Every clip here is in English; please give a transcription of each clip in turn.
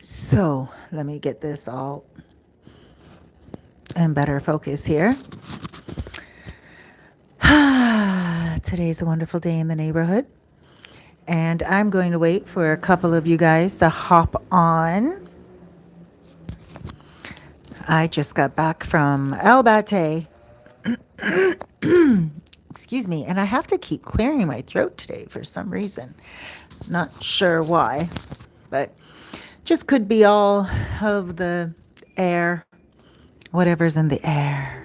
So let me get this all in better focus here. Today's a wonderful day in the neighborhood. And I'm going to wait for a couple of you guys to hop on. I just got back from El Bate. Excuse me. And I have to keep clearing my throat today for some reason. Not sure why, but just could be all of the air, whatever's in the air.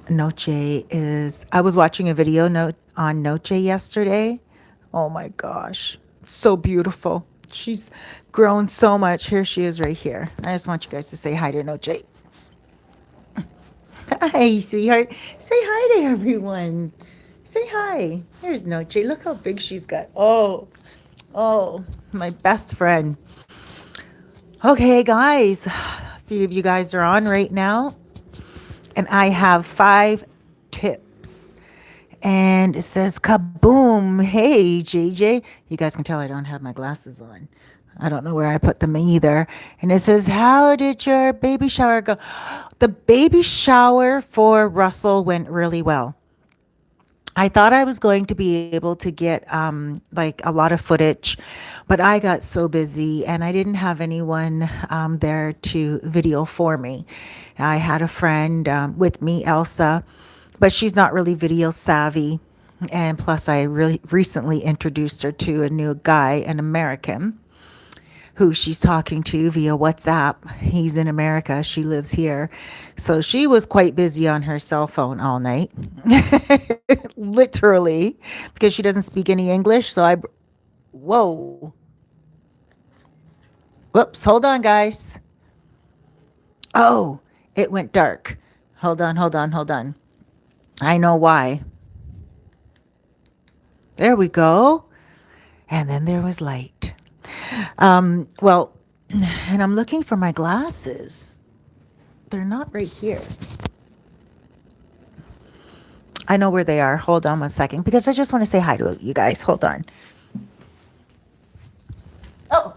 Noche is, I was watching a video on Noche yesterday. Oh my gosh, so beautiful. She's grown so much. Here she is right here. I just want you guys to say hi to Noche. Hi, sweetheart. Say hi to everyone. Say hi. Here's Noche. Look how big she's got. Oh, my best friend. Okay, guys. A few of you guys are on right now. And I have 5 tips. And it says kaboom. Hey, JJ. You guys can tell I don't have my glasses on. I don't know where I put them either. And it says, how did your baby shower go? The baby shower for Russell went really well. I thought I was going to be able to get like a lot of footage, but I got so busy and I didn't have anyone there to video for me. I had a friend with me, Elsa, but she's not really video savvy. And plus, I really recently introduced her to a new guy, an American, who she's talking to via WhatsApp. He's in America. She lives here. So she was quite busy on her cell phone all night, literally, because she doesn't speak any English. Whoa. Whoops. Hold on, guys. Oh, it went dark. Hold on. I know why. There we go. And then there was light. Well, and I'm looking for my glasses. They're not right here. I know where they are. Hold on 1 second because I just want to say hi to you guys. Hold on. Oh,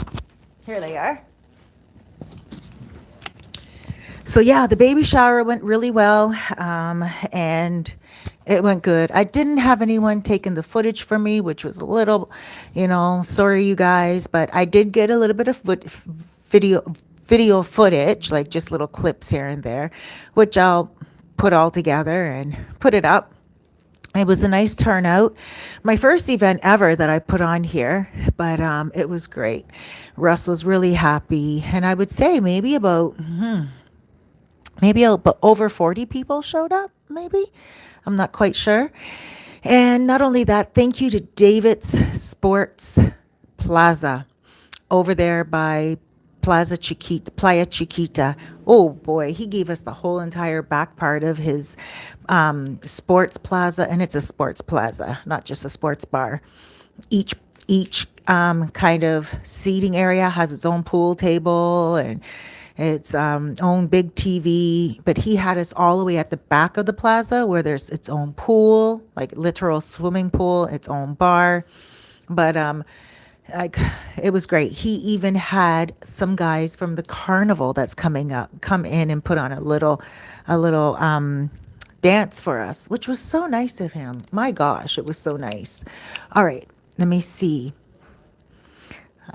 here they are. So yeah, the baby shower went really well, and it went good. I didn't have anyone taking the footage for me, which was a little, sorry you guys, but I did get a little bit of video video footage, like just little clips here and there, which I'll put all together and put it up. It was a nice turnout. My first event ever that I put on here, but it was great. Russ was really happy, and I would say maybe over 40 people showed up, maybe. I'm not quite sure. And not only that, thank you to David's Sports Plaza over there by Playa Chiquita. Oh boy, he gave us the whole entire back part of his sports plaza, and it's a sports plaza, not just a sports bar. Each kind of seating area has its own pool table and its own big TV, but he had us all the way at the back of the plaza where there's its own pool, like literal swimming pool, its own bar. But like it was great. He even had some guys from the carnival that's coming up come in and put on a little dance for us, which was so nice of him. My gosh, it was so nice. All right, let me see.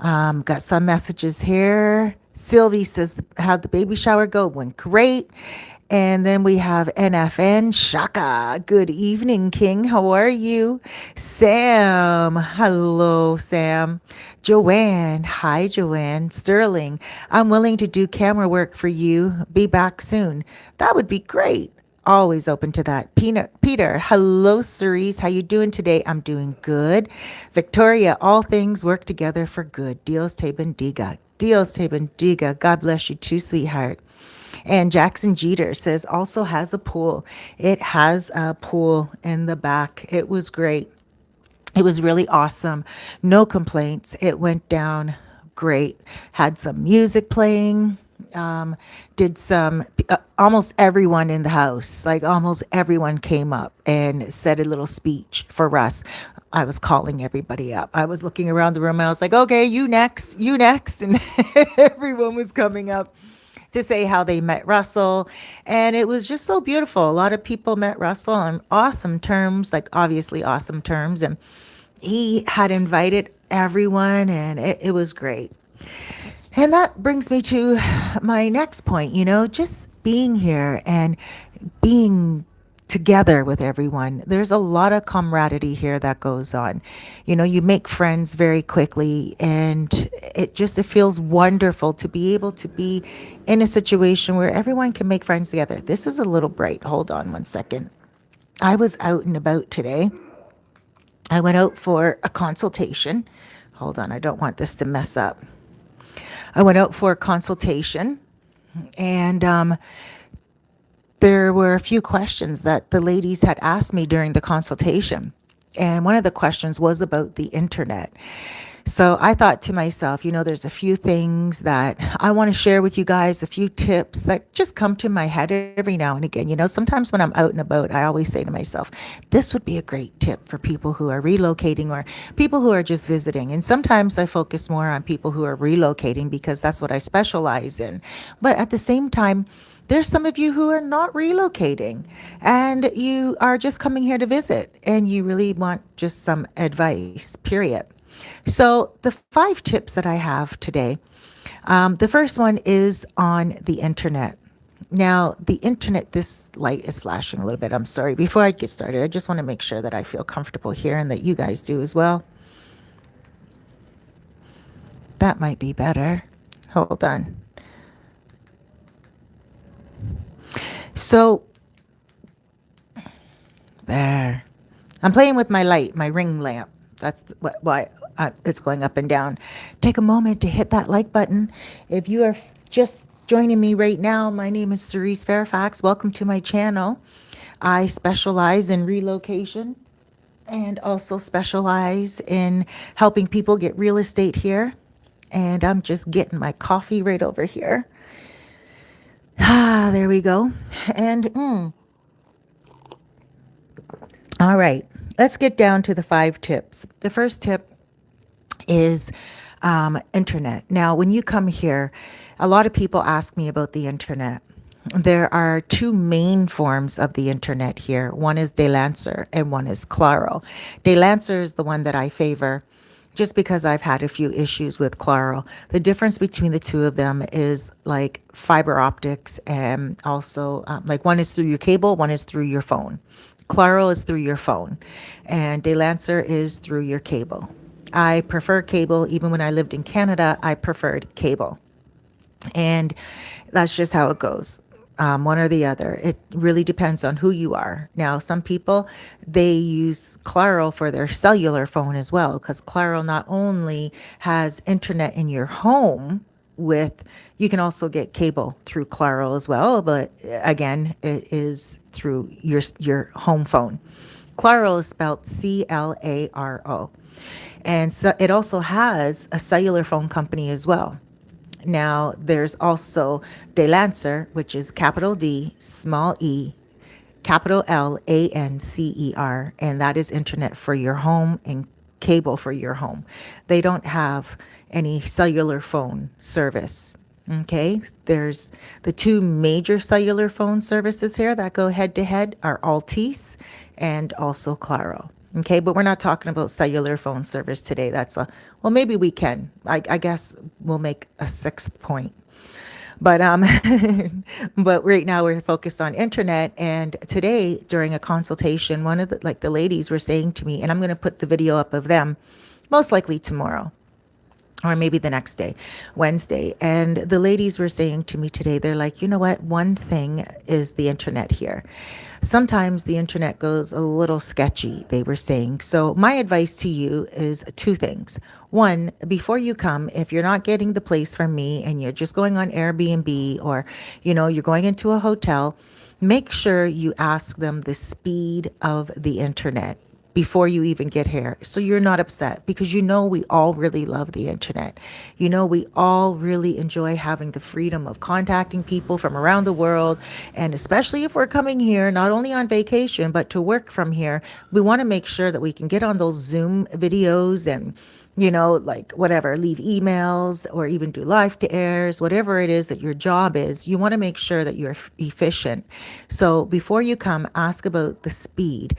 Got some messages here. Sylvie says, how'd the baby shower go? Went great. And then we have NFN Shaka. Good evening, King. How are you? Sam. Hello, Sam. Joanne. Hi, Joanne. Sterling. I'm willing to do camera work for you. Be back soon. That would be great. Always open to that. Peter, hello, Cerise. How you doing today? I'm doing good. Victoria, all things work together for good. Dios te bendiga. Dios te bendiga. God bless you too, sweetheart. And Jackson Jeter says also has a pool. It has a pool in the back. It was great. It was really awesome. No complaints. It went down great. Had some music playing. um, did some, almost everyone in the house, like almost everyone came up and said a little speech for us. I was calling everybody up. I was looking around the room. I was like, okay, you next, you next. And everyone was coming up to say how they met Russell. And it was just so beautiful. A lot of people met Russell on awesome terms, like obviously awesome terms. And he had invited everyone, and it was great. And that brings me to my next point, just being here and being together with everyone. There's a lot of camaraderie here that goes on. You make friends very quickly, and it feels wonderful to be able to be in a situation where everyone can make friends together. This is a little bright. Hold on one second. I was out and about today. I went out for a consultation. Hold on, I don't want this to mess up. I went out for a consultation, and there were a few questions that the ladies had asked me during the consultation. And one of the questions was about the internet. So I thought to myself, there's a few things that I want to share with you guys, a few tips that just come to my head every now and again. Sometimes when I'm out and about, I always say to myself, this would be a great tip for people who are relocating or people who are just visiting. And sometimes I focus more on people who are relocating because that's what I specialize in. But at the same time, there's some of you who are not relocating and you are just coming here to visit and you really want just some advice, period. So, the 5 tips that I have today, the first one is on the internet. Now, the internet, this light is flashing a little bit. I'm sorry. Before I get started, I just want to make sure that I feel comfortable here and that you guys do as well. That might be better. Hold on. So, there. I'm playing with my light, my ring lamp. That's why it's going up and down. Take a moment to hit that like button. If you are just joining me right now, my name is Cerise Fairfax. Welcome to my channel. I specialize in relocation and also specialize in helping people get real estate here. And I'm just getting my coffee right over here. Ah, there we go. And all right, let's get down to the 5 tips. The first tip is internet. Now, when you come here, a lot of people ask me about the internet. There are 2 main forms of the internet here. One is De Lancer and one is Claro. De Lancer is the one that I favor just because I've had a few issues with Claro. The difference between the 2 of them is like fiber optics and also like one is through your cable, one is through your phone. Claro is through your phone and De Lancer is through your cable. I prefer cable. Even when I lived in Canada, I preferred cable. And that's just how it goes. One or the other. It really depends on who you are. Now, some people, they use Claro for their cellular phone as well, because Claro not only has internet in your home you can also get cable through Claro as well, but again, it is through your home phone. Claro is spelled Claro. And so it also has a cellular phone company as well. Now, there's also De Lancer, which is capital D, small e, capital Lancer, and that is internet for your home and cable for your home. They don't have any cellular phone service. Okay, there's the 2 major cellular phone services here that go head to head are Altice and also Claro. Okay, but we're not talking about cellular phone service today. Well, maybe we can. I guess we'll make a 6th point. But but right now we're focused on internet. And today during a consultation, one of the ladies were saying to me, and I'm going to put the video up of them, most likely tomorrow or maybe the next day, Wednesday. And the ladies were saying to me today, they're like, you know what? One thing is the internet here. Sometimes the internet goes a little sketchy, they were saying. So my advice to you is 2 things. One, before you come, if you're not getting the place from me and you're just going on Airbnb or, you're going into a hotel, make sure you ask them the speed of the internet. before you even get here. So you're not upset because you know we all really love the internet. You know, we all really enjoy having the freedom of contacting people from around the world. And especially if we're coming here, not only on vacation, but to work from here, we want to make sure that we can get on those Zoom videos and like whatever, leave emails or even do live to airs, whatever it is that your job is, you want to make sure that you're efficient. So before you come, ask about the speed.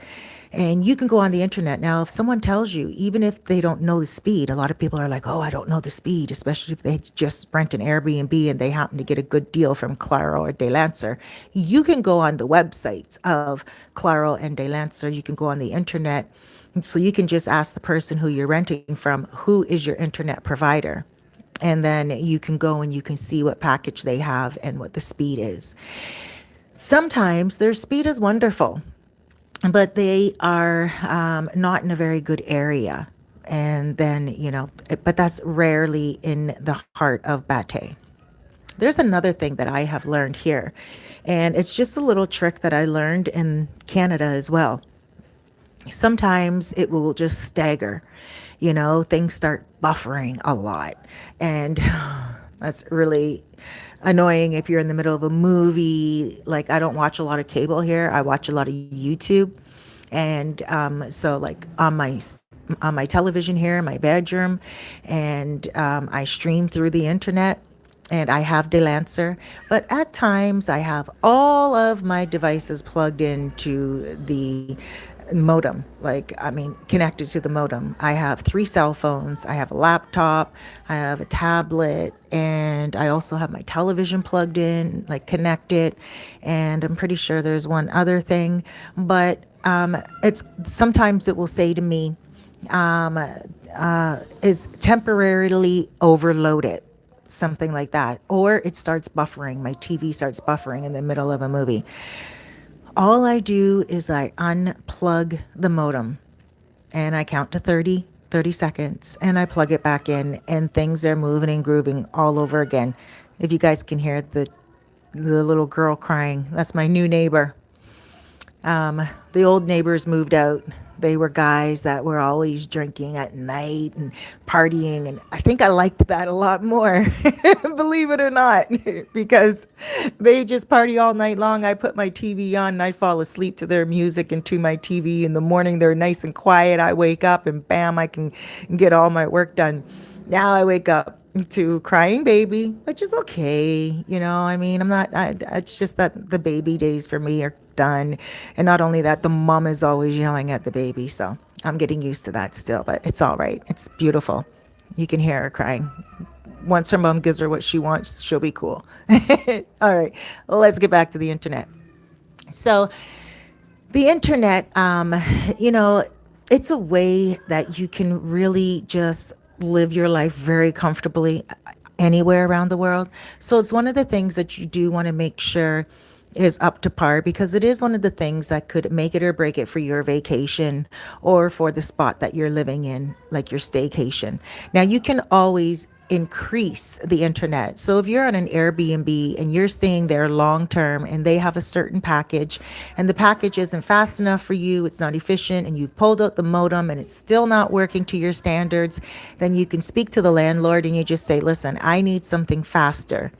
And you can go on the internet. Now, if someone tells you, even if they don't know the speed, a lot of people are like, oh, I don't know the speed, especially if they just rent an Airbnb and they happen to get a good deal from Claro or De Lancer. You can go on the websites of Claro and De Lancer. You can go on the internet. So you can just ask the person who you're renting from, who is your internet provider? And then you can go and you can see what package they have and what the speed is. Sometimes their speed is wonderful, but they are not in a very good area. And then, but that's rarely in the heart of Bate. There's another thing that I have learned here, and it's just a little trick that I learned in Canada as well. Sometimes it will just stagger, things start buffering a lot. And that's really annoying if you're in the middle of a movie. Like, I don't watch a lot of cable here. I watch a lot of YouTube. And so like on my television here in my bedroom, and I stream through the internet, and I have Delancer, but at times I have all of my devices plugged into the modem, connected to the modem. I have 3 cell phones, I have a laptop, I have a tablet, and I also have my television plugged in, like connected, and I'm pretty sure there's one other thing, but it's sometimes it will say to me, is temporarily overloaded, something like that, or it starts buffering. My TV starts buffering in the middle of a movie. All I do is I unplug the modem and I count to 30 seconds, and I plug it back in, and things are moving and grooving all over again. If you guys can hear the little girl crying, that's my new neighbor. The old neighbors moved out. They were guys that were always drinking at night and partying. And I think I liked that a lot more, believe it or not, because they just party all night long. I put my TV on and I fall asleep to their music and to my TV. In the morning, they're nice and quiet. I wake up and bam, I can get all my work done. Now I wake up to crying baby, which is okay. I'm not, it's just that the baby days for me are done. And not only that, the mom is always yelling at the baby. So I'm getting used to that still, but it's all right. It's beautiful. You can hear her crying. Once her mom gives her what she wants, she'll be cool. All right, let's get back to the internet. So the internet, it's a way that you can really just live your life very comfortably anywhere around the world. So it's one of the things that you do want to make sure is up to par, because it is one of the things that could make it or break it for your vacation or for the spot that you're living in, like your staycation. Now, you can always increase the internet. So if you're on an Airbnb and you're staying there long term and they have a certain package and the package isn't fast enough for you, it's not efficient, and you've pulled out the modem and it's still not working to your standards, then you can speak to the landlord and you just say, listen, I need something faster.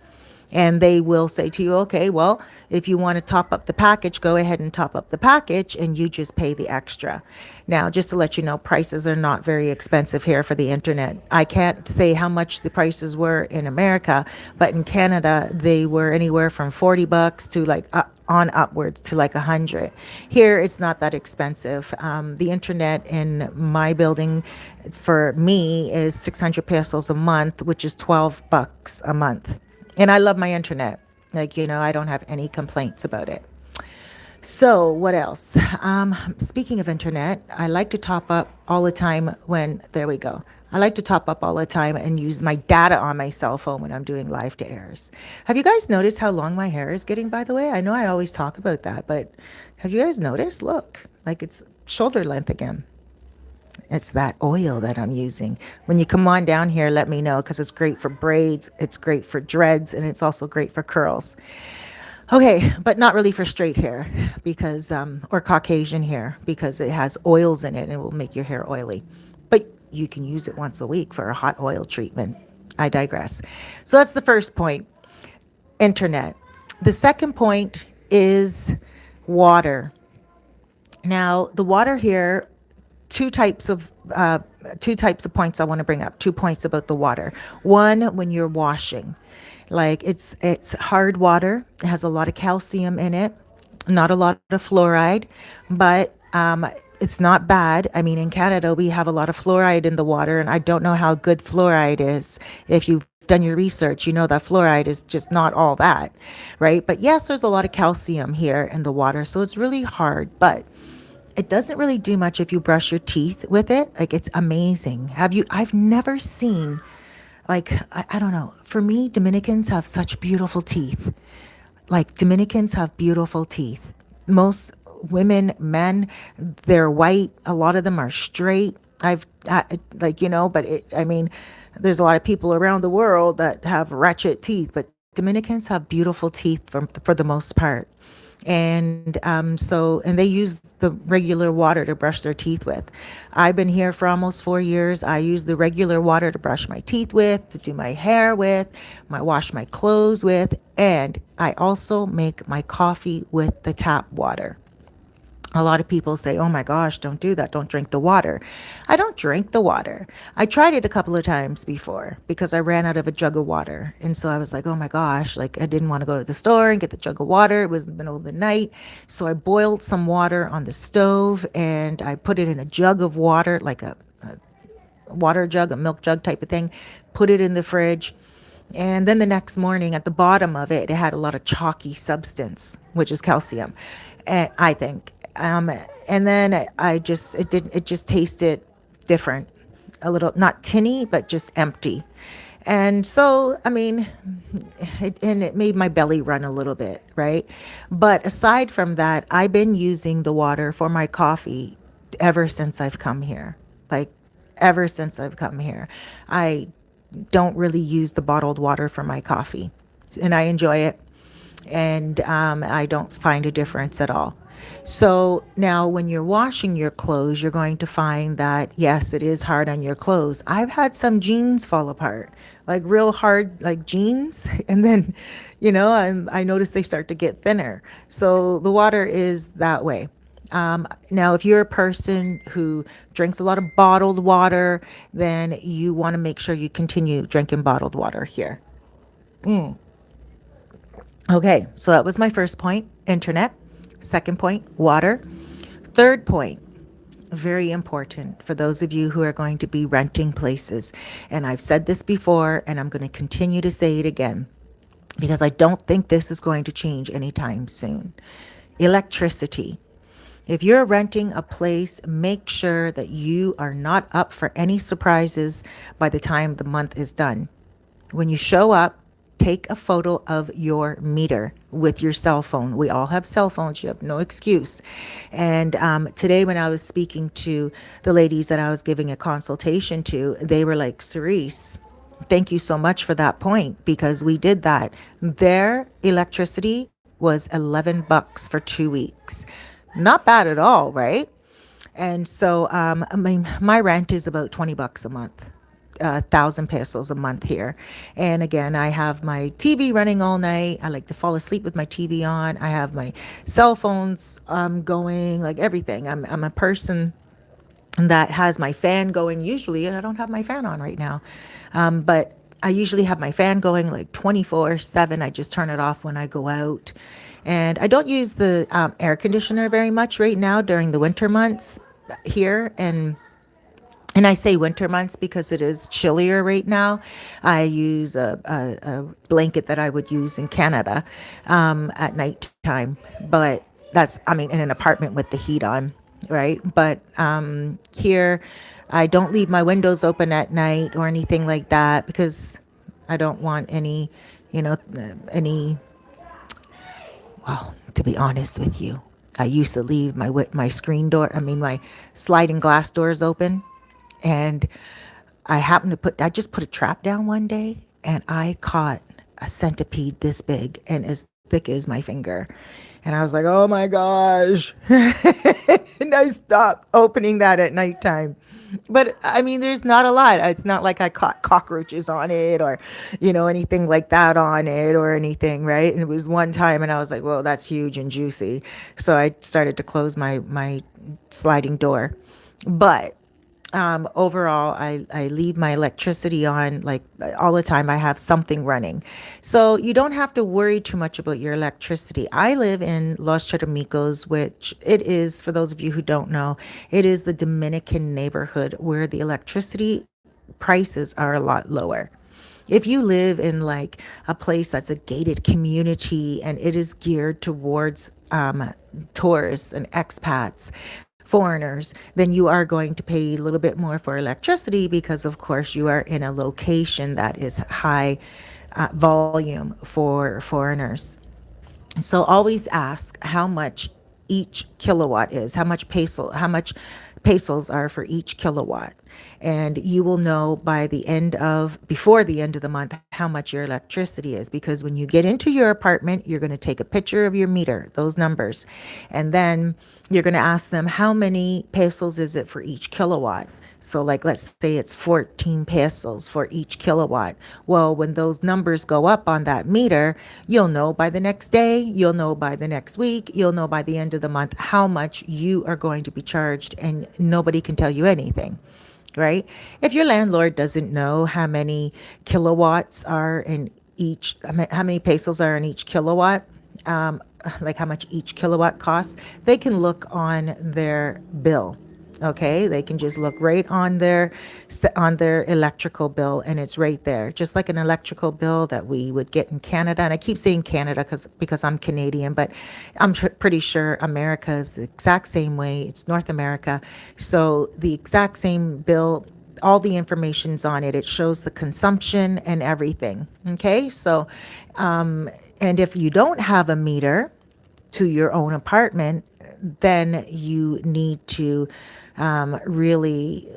And they will say to you, okay, well, if you want to top up the package, go ahead and top up the package and you just pay the extra. Now, just to let you know, prices are not very expensive here for the internet. I can't say how much the prices were in America, but in Canada, they were anywhere from $40 to on upwards to like 100. Here, it's not that expensive. The internet in my building for me is 600 pesos a month, which is $12 a month. And I love my internet. I don't have any complaints about it. So what else? Speaking of internet, I like to top up all the time there we go. I like to top up all the time and use my data on my cell phone when I'm doing live to airs. Have you guys noticed how long my hair is getting, by the way? I know I always talk about that, but have you guys noticed? Look, like it's shoulder length again. It's that oil that I'm using. When you come on down here, let me know, because it's great for braids, it's great for dreads, and it's also great for curls. Okay, but not really for straight hair because, or Caucasian hair because it has oils in it and it will make your hair oily. But you can use it once a week for a hot oil treatment. I digress. So that's the first point, internet. The second point is water. Now, the water here, two types of points I want to bring up. 2 points about the water. One, when you're washing, like it's hard water. It has a lot of calcium in it, not a lot of fluoride, but it's not bad. I mean, in Canada, we have a lot of fluoride in the water, and I don't know how good fluoride is. If you've done your research, you know that fluoride is just not all that, right? But yes, there's a lot of calcium here in the water, so it's really hard, but it doesn't really do much if you brush your teeth with it. Like it's amazing. I've never seen, like, I don't know. For me, Dominicans have such beautiful teeth. Like Dominicans have beautiful teeth. Most women, men, they're white. A lot of them are straight. Like, but I mean, there's a lot of people around the world that have ratchet teeth, but Dominicans have beautiful teeth for the most part. And they use the regular water to brush their teeth with. I've been here for almost 4 years. I use the regular water to brush my teeth with, to do my hair with, wash my clothes with, and I also make my coffee with the tap water. A lot of people say, oh my gosh, don't do that. Don't drink the water. I don't drink the water. I tried it a couple of times before because I ran out of a jug of water. And so I was like, oh my gosh, like I didn't want to go to the store and get the jug of water. It was in the middle of the night. So I boiled some water on the stove and I put it in a jug of water, like a water jug, a milk jug type of thing, put it in the fridge. And then the next morning at the bottom of it, it had a lot of chalky substance, which is calcium, I think. And then it just tasted different, a little, not tinny, but just empty. And so, I mean, it made my belly run a little bit, right? But aside from that, I've been using the water for my coffee ever since I've come here. Like, ever since I've come here. I don't really use the bottled water for my coffee, and I enjoy it. And I don't find a difference at all. So now, when you're washing your clothes, you're going to find that yes, it is hard on your clothes. I've had some jeans fall apart, like real hard, like jeans, and then, I notice they start to get thinner. So the water is that way. Now, if you're a person who drinks a lot of bottled water, then you want to make sure you continue drinking bottled water here. Okay, so that was my first point, internet. Second point, water. Third point, very important for those of you who are going to be renting places. And I've said this before, and I'm going to continue to say it again because I don't think this is going to change anytime soon. Electricity. If you're renting a place, make sure that you are not up for any surprises by the time the month is done. When you show up, take a photo of your meter with your cell phone. We all have cell phones. You have no excuse. And today, when I was speaking to the ladies that I was giving a consultation to, they were like, Cerise, thank you so much for that point because we did that. Their electricity was $11 for 2 weeks. Not bad at all, right? And so, I mean, my rent is about $20 a month. 1,000 pesos a month here. And again, I have my TV running all night. I like to fall asleep with my TV on. I have my cell phones going, like everything. I'm a person that has my fan going. Usually, I don't have my fan on right now, but I usually have my fan going like 24/7. I just turn it off when I go out. And I don't use the air conditioner very much right now during the winter months here. And I say winter months because it is chillier right now. I use a blanket that I would use in Canada at nighttime. But I mean, in an apartment with the heat on, right? But here, I don't leave my windows open at night or anything like that because I don't want any, well, to be honest with you, I used to leave my screen door, my sliding glass doors open. And I just put a trap down one day and I caught a centipede this big. And as thick as my finger. And I was like, oh my gosh. And I stopped opening that at nighttime. But I mean, there's not a lot. It's not like I caught cockroaches on it or, anything like that on it or anything, right? And it was one time and I was like, whoa, that's huge and juicy. So I started to close my sliding door. But overall, I leave my electricity on like all the time. I have something running. So you don't have to worry too much about your electricity. I live in Los Charamicos, which it is, for those of you who don't know, it is the Dominican neighborhood where the electricity prices are a lot lower. If you live in like a place that's a gated community and it is geared towards tourists and expats, foreigners, then you are going to pay a little bit more for electricity because, of course, you are in a location that is high volume for foreigners. So always ask how much each kilowatt is, how much pesos are for each kilowatt. And you will know before the end of the month, how much your electricity is. Because when you get into your apartment, you're going to take a picture of your meter, those numbers. And then you're going to ask them, how many pesos is it for each kilowatt? So like, let's say it's 14 pesos for each kilowatt. Well, when those numbers go up on that meter, you'll know by the next day, you'll know by the next week, you'll know by the end of the month how much you are going to be charged, and nobody can tell you anything, right? If your landlord doesn't know how many kilowatts are in how many pesos are in each kilowatt, like how much each kilowatt costs, they can look on their bill. Okay, they can just look right on their electrical bill, and it's right there, just like an electrical bill that we would get in Canada. And I keep saying Canada because I'm Canadian, but I'm pretty sure America is the exact same way. It's North America, so the exact same bill. All the information's on it. It shows the consumption and everything. Okay, so and if you don't have a meter to your own apartment, then you need to really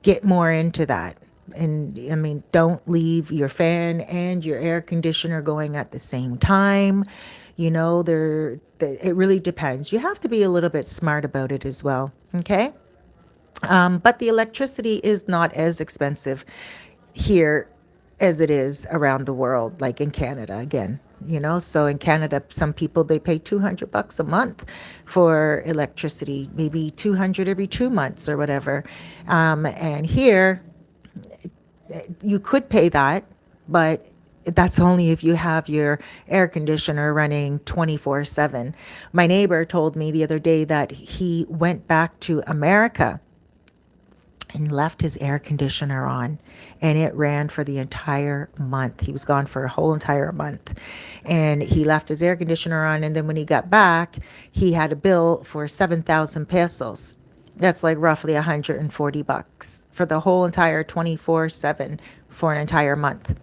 get more into that. And I mean, don't leave your fan and your air conditioner going at the same time. It really depends. You have to be a little bit smart about it as well. Okay. But the electricity is not as expensive here as it is around the world, like in Canada again. So in Canada, some people, they pay $200 a month for electricity, maybe 200 every 2 months or whatever. And here, you could pay that, but that's only if you have your air conditioner running 24/7. My neighbor told me the other day that he went back to America and left his air conditioner on, and it ran for the entire month. He was gone for a whole entire month, and he left his air conditioner on, and then when he got back, he had a bill for 7,000 pesos. That's like roughly $140 for the whole entire 24/7 for an entire month.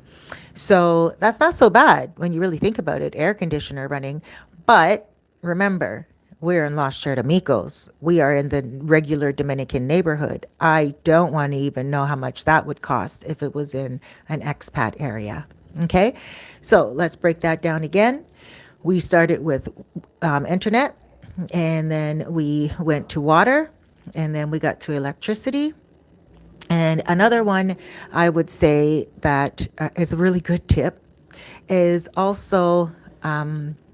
So that's not so bad when you really think about it, air conditioner running. But remember, we're in Los Charamicos. We are in the regular Dominican neighborhood. I don't want to even know how much that would cost if it was in an expat area. Okay, so let's break that down again. We started with internet, and then we went to water, and then we got to electricity. And another one I would say that is a really good tip is also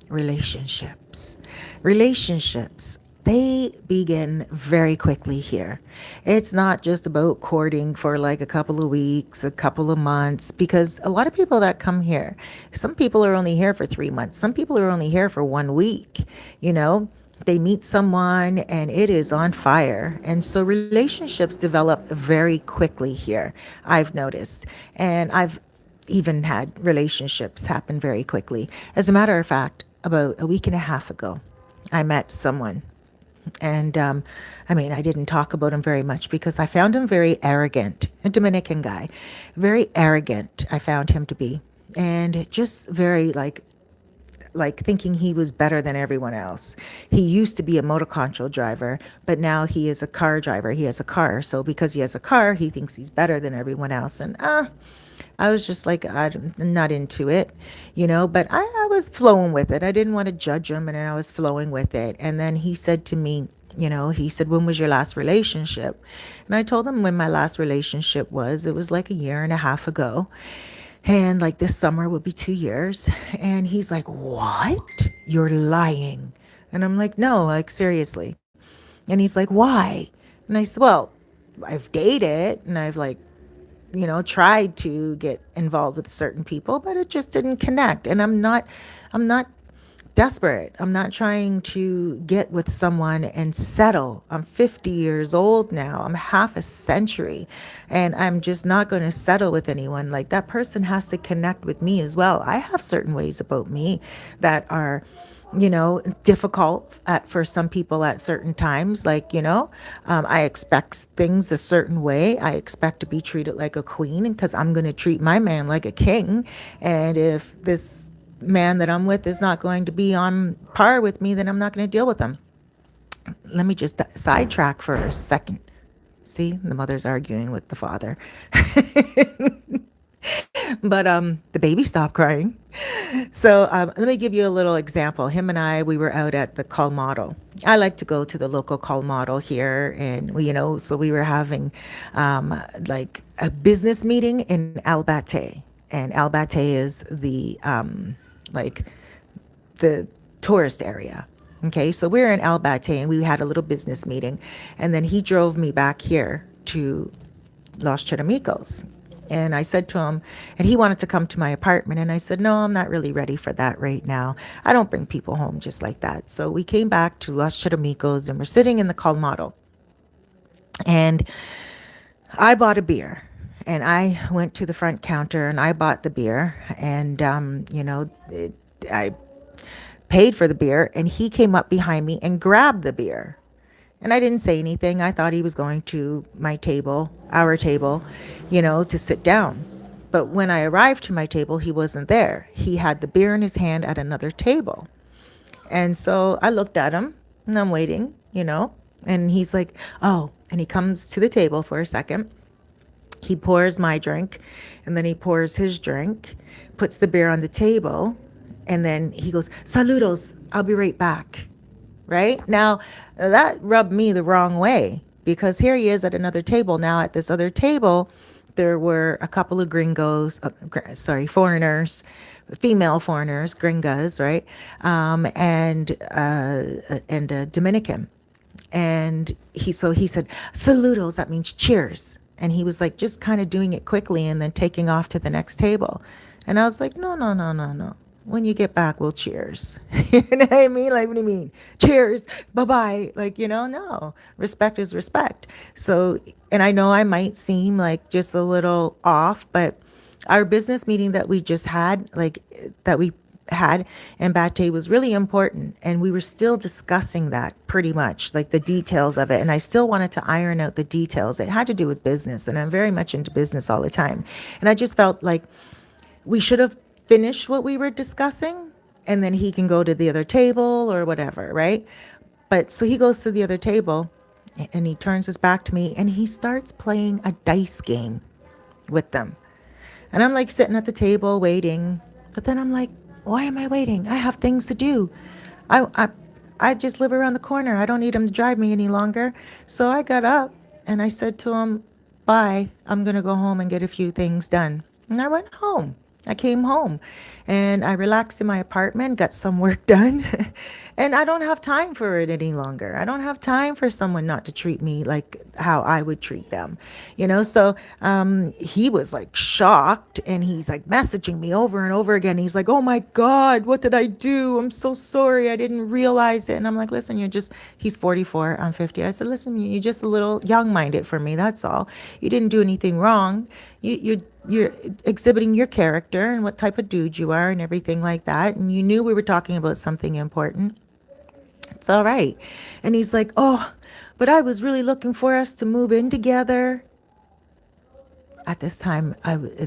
relationships. Relationships, they begin very quickly here. It's not just about courting for like a couple of weeks, a couple of months, because a lot of people that come here, some people are only here for 3 months. Some people are only here for 1 week, They meet someone and it is on fire. And so relationships develop very quickly here, I've noticed. And I've even had relationships happen very quickly. As a matter of fact, about a week and a half ago, I met someone. And I didn't talk about him very much because I found him very arrogant, a Dominican guy, very arrogant, I found him to be. And just very like, like thinking he was better than everyone else. He used to be a motor control driver, but now he is a car driver. He has a car. So because he has a car, he thinks he's better than everyone else. And I was just like, I'm not into it, but I was flowing with it. I didn't want to judge him, and I was flowing with it. And then he said to me, he said, when was your last relationship? And I told him when my last relationship was. It was like a year and a half ago. And like this summer would be 2 years. And he's like, what? You're lying. And I'm like, no, like seriously. And he's like, why? And I said, well, I've dated and I've like, tried to get involved with certain people, but it just didn't connect. And I'm not desperate. I'm not trying to get with someone and settle. I'm 50 years old now. I'm half a century, and I'm just not going to settle with anyone. Like, that person has to connect with me as well. I have certain ways about me that are difficult for some people at certain times. Like, I expect things a certain way. I expect to be treated like a queen because I'm going to treat my man like a king. And if this man that I'm with is not going to be on par with me, then I'm not going to deal with them. Let me just sidetrack for a second. See, the mother's arguing with the father. But the baby stopped crying. So let me give you a little example. Him and I, we were out at the Colmado. I like to go to the local Colmado here, and so we were having like a business meeting in Albate, and Albate is the like the tourist area. Okay, so we were in Albate and we had a little business meeting, and then he drove me back here to Los Charamicos. And I said to him, and he wanted to come to my apartment. And I said, no, I'm not really ready for that right now. I don't bring people home just like that. So we came back to Los Charamicos and we're sitting in the Colmado. And I bought a beer. And I went to the front counter and I bought the beer. And, I paid for the beer. And he came up behind me and grabbed the beer. And I didn't say anything. I thought he was going to my table, our table, to sit down. But when I arrived to my table, he wasn't there. He had the beer in his hand at another table. And so I looked at him and I'm waiting, and he's like, oh, and he comes to the table for a second. He pours my drink and then he pours his drink, puts the beer on the table. And then he goes, saludos, I'll be right back. Right now, that rubbed me the wrong way because here he is at another table. Now at this other table, there were a couple of foreigners, female foreigners, gringas, right? And a Dominican. And he said, saludos, that means cheers. And he was like just kind of doing it quickly and then taking off to the next table. And I was like, no, no, no, no, no. When you get back, we'll cheers. You know what I mean? Like, what do you mean? Cheers. Bye-bye. Like, no. Respect is respect. So, and I know I might seem like just a little off, but our business meeting that we just had, in Bate was really important. And we were still discussing that pretty much, like the details of it. And I still wanted to iron out the details. It had to do with business. And I'm very much into business all the time. And I just felt like we should have finish what we were discussing and then he can go to the other table or whatever, right? But so he goes to the other table and he turns his back to me and he starts playing a dice game with them. And I'm like sitting at the table waiting, but then I'm like, why am I waiting? I have things to do. I just live around the corner. I don't need him to drive me any longer. So I got up and I said to him, bye, I'm going to go home and get a few things done. And I went home. I came home and I relaxed in my apartment, got some work done, and I don't have time for it any longer. I don't have time for someone not to treat me like how I would treat them, So he was like shocked and he's like messaging me over and over again. He's like, oh my God, what did I do? I'm so sorry. I didn't realize it. And I'm like, listen, he's 44, I'm 50. I said, listen, you're just a little young-minded for me. That's all. You didn't do anything wrong. You're exhibiting your character and what type of dude you are and everything like that. And you knew we were talking about something important. It's all right. And he's like, oh, but I was really looking for us to move in together. At this time,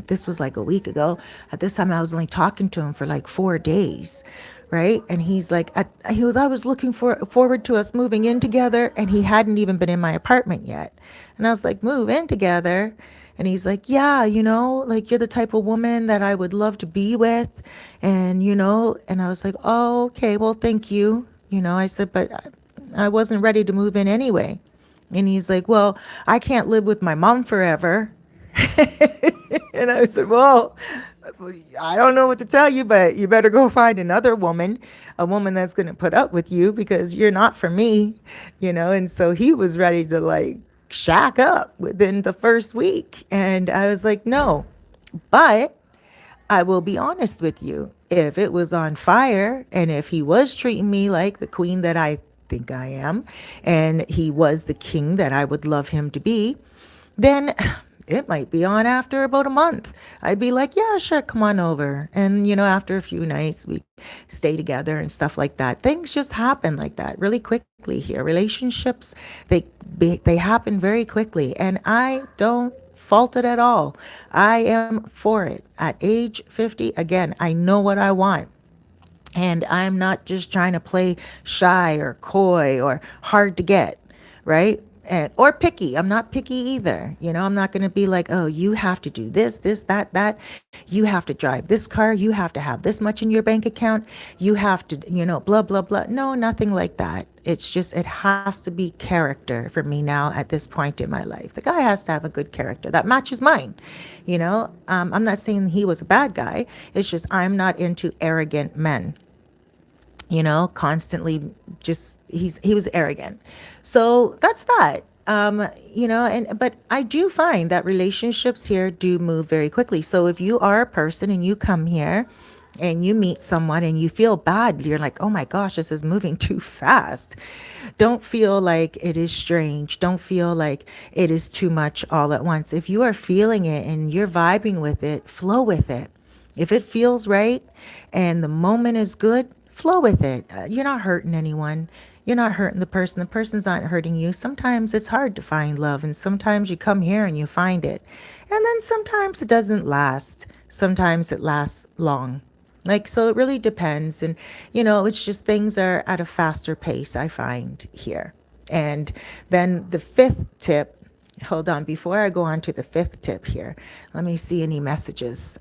this was like a week ago. At this time, I was only talking to him for like 4 days, right? And he's like, I was looking forward to us moving in together, and he hadn't even been in my apartment yet. And I was like, move in together? And he's like, yeah, like you're the type of woman that I would love to be with. And, and I was like, oh, okay, well, thank you. I said, but I wasn't ready to move in anyway. And he's like, well, I can't live with my mom forever. And I said, well, I don't know what to tell you, but you better go find another woman, a woman that's going to put up with you because you're not for me. And so he was ready to like shack up within the first week. And I was like, no, but I will be honest with you. If it was on fire and if he was treating me like the queen that I think I am, and he was the king that I would love him to be, then it might be on after about a month. I'd be like, yeah, sure, come on over. And, after a few nights, we stay together and stuff like that. Things just happen like that really quickly here. Relationships, they happen very quickly. And I don't fault it at all. I am for it. At age 50, again, I know what I want. And I'm not just trying to play shy or coy or hard to get, right? Or picky. I'm not picky either. I'm not going to be like, oh, you have to do this, that. You have to drive this car. You have to have this much in your bank account. You have to, blah, blah, blah. No, nothing like that. It's just, it has to be character for me now at this point in my life. The guy has to have a good character that matches mine. I'm not saying he was a bad guy. It's just, I'm not into arrogant men, constantly just he was arrogant. So that's that. But I do find that relationships here do move very quickly. So if you are a person and you come here and you meet someone and you feel bad, you're like, oh my gosh, this is moving too fast. Don't feel like it is strange. Don't feel like it is too much all at once. If you are feeling it and you're vibing with it, flow with it. If it feels right and the moment is good, flow with it. You're not hurting anyone. You're not hurting the person. The person's not hurting you. Sometimes it's hard to find love, and sometimes you come here and you find it. And then sometimes it doesn't last. Sometimes it lasts long. So it really depends. And, it's just things are at a faster pace, I find here. And then the fifth tip, hold on, before I go on to the fifth tip here, let me see any messages.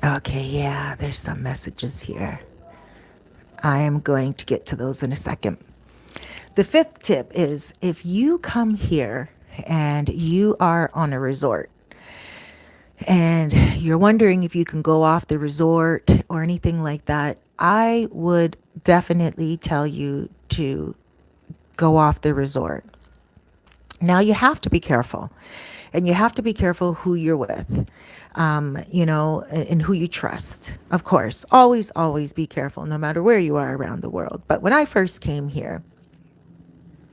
Okay, yeah, there's some messages here. I am going to get to those in a second. The fifth tip is if you come here and you are on a resort and you're wondering if you can go off the resort or anything like that, I would definitely tell you to go off the resort. Now you have to be careful, and you have to be careful who you're with, and who you trust. Of course, always be careful no matter where you are around the world. But when I first came here,